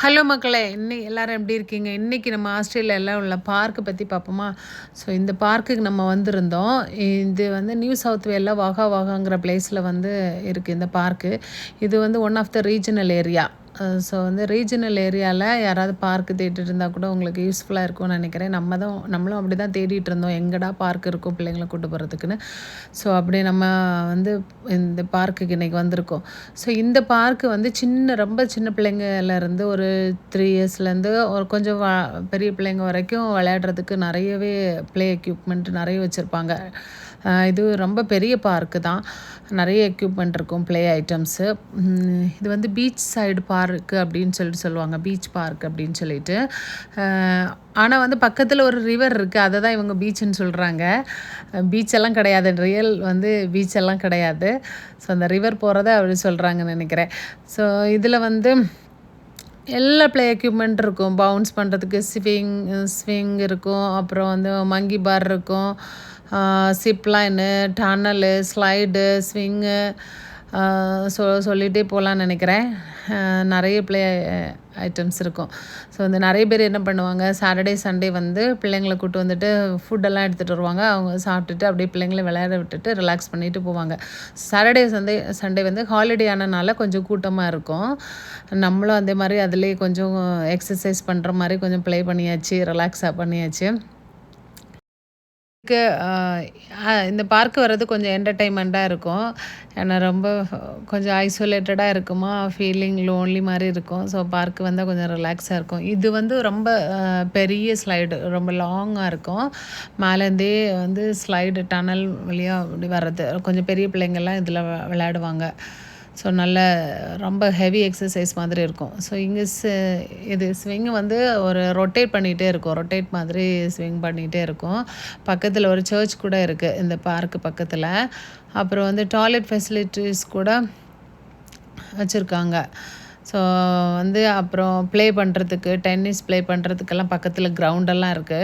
Hello மக்களே! எல்லாரும் எப்படி இருக்கீங்க? இன்னைக்கு நம்ம ஆஸ்திரேலியால உள்ள பார்க்க பத்தி பார்ப்போமா? ஸோ இந்த பார்க்குக்கு நம்ம வந்திருந்தோம். இது வந்து நியூ சவுத் வேல்ல வாகா வாகாங்கிற பிளேஸ்ல வந்து இருக்கு இந்த பார்க்கு. இது வந்து one of the regional area. So வந்து ரீஜனல் ஏரியால யாராவது பார்க் தேடிட்டு இருந்தா கூட உங்களுக்கு யூஸ்ஃபுல்லா இருக்கும்னு நெனைக்கிறேன். நம்மளும் அப்படி தான் தேடிட்டு இருந்தோம். எங்கடா பார்க் இருக்கும் பிள்ளைங்கள கூட்டு போறதுக்குன்னு. ஸோ அப்படி நம்ம வந்து இந்த பார்க்குக்கு இன்னைக்கு வந்திருக்கோம். ஸோ இந்த பார்க்கு வந்து ரொம்ப சின்ன பிள்ளைங்கலேருந்து ஒரு 3 இயர்ஸ்லேருந்து ஒரு கொஞ்சம் பெரிய பிள்ளைங்க வரைக்கும் விளையாடுறதுக்கு நிறையவே ப்ளே எக்யூப்மெண்ட் நிறைய வச்சுருப்பாங்க. இது ரொம்ப பெரிய பார்க்கு தான். நிறைய எக்யூப்மெண்ட் இருக்கும் ப்ளே ஐட்டம்ஸு. இது வந்து பீச் சைடு பார்க்கு அப்படின்னு சொல்லுவாங்க. பீச் பார்க் அப்படின்னு சொல்லிட்டு. ஆனால் வந்து பக்கத்தில் ஒரு ரிவர் இருக்குது. அதை தான் இவங்க பீச்சுன்னு சொல்கிறாங்க. பீச்செல்லாம் கிடையாது. ரியல் வந்து பீச்செல்லாம் கிடையாது. ஸோ அந்த ரிவர் போகிறத அப்படி சொல்கிறாங்கன்னு நினைக்கிறேன். ஸோ இதில் வந்து எல்லா ப்ளே எக்யூப்மெண்ட் இருக்கும். பவுன்ஸ் பண்ணுறதுக்கு ஸ்விங் இருக்கும். அப்புறம் வந்து மங்கி பார் இருக்கும். Chip line, tunnel, slide, swing சொல்லிகிட்டே போகலான்னு நினைக்கிறேன். நிறைய ப்ளே ஐட்டம்ஸ் இருக்கும். ஸோ வந்து நிறைய பேர் என்ன பண்ணுவாங்க, சாட்டர்டே சண்டே வந்து பிள்ளைங்களை கூட்டு வந்துட்டு ஃபுட்டெல்லாம் எடுத்துகிட்டு வருவாங்க. அவங்க சாப்பிட்டுட்டு அப்படியே பிள்ளைங்களை விளையாட விட்டுட்டு ரிலாக்ஸ் பண்ணிவிட்டு போவாங்க. சாட்டர்டே சண்டே வந்து ஹாலிடே ஆனனால கொஞ்சம் கூட்டமாக இருக்கும். நம்மளும் அதே மாதிரி அதுலேயே கொஞ்சம் எக்ஸசைஸ் பண்ணுற மாதிரி கொஞ்சம் ப்ளே பண்ணியாச்சு, ரிலாக்ஸாக பண்ணியாச்சு. இந்த பார்க் வர்றது கொஞ்சம் என்டர்டெயின்மெண்ட்டாக இருக்கும். ஏன்னா ரொம்ப கொஞ்சம் ஐசோலேட்டடாக இருக்குமா, ஃபீலிங் லோன்லி மாதிரி இருக்கும். ஸோ பார்க்கு வந்தால் கொஞ்சம் ரிலாக்ஸாக இருக்கும். இது வந்து ரொம்ப பெரிய ஸ்லைடு, ரொம்ப லாங்காக இருக்கும். மேலேருந்தே வந்து ஸ்லைடு டனல் வழியாக அப்படி வர்றது. கொஞ்சம் பெரிய பிள்ளைங்கள்லாம் இதில் விளையாடுவாங்க. ஸோ நல்ல ரொம்ப ஹெவி எக்ஸசைஸ் மாதிரி இருக்கும். ஸோ இங்கே இது ஸ்விங்கு வந்து ஒரு ரொட்டேட் பண்ணிகிட்டே இருக்கும். ரொட்டேட் மாதிரி ஸ்விங் பண்ணிகிட்டே இருக்கும். பக்கத்தில் ஒரு சர்ச் கூட இருக்குது இந்த பார்க்கு பக்கத்தில். அப்புறம் வந்து டாய்லெட் ஃபெசிலிட்டிஸ் கூட வச்சுருக்காங்க. ஸோ வந்து அப்புறம் ப்ளே பண்ணுறதுக்கு டென்னிஸ் ப்ளே பண்ணுறதுக்கெல்லாம் பக்கத்தில் கிரவுண்டெல்லாம் இருக்குது.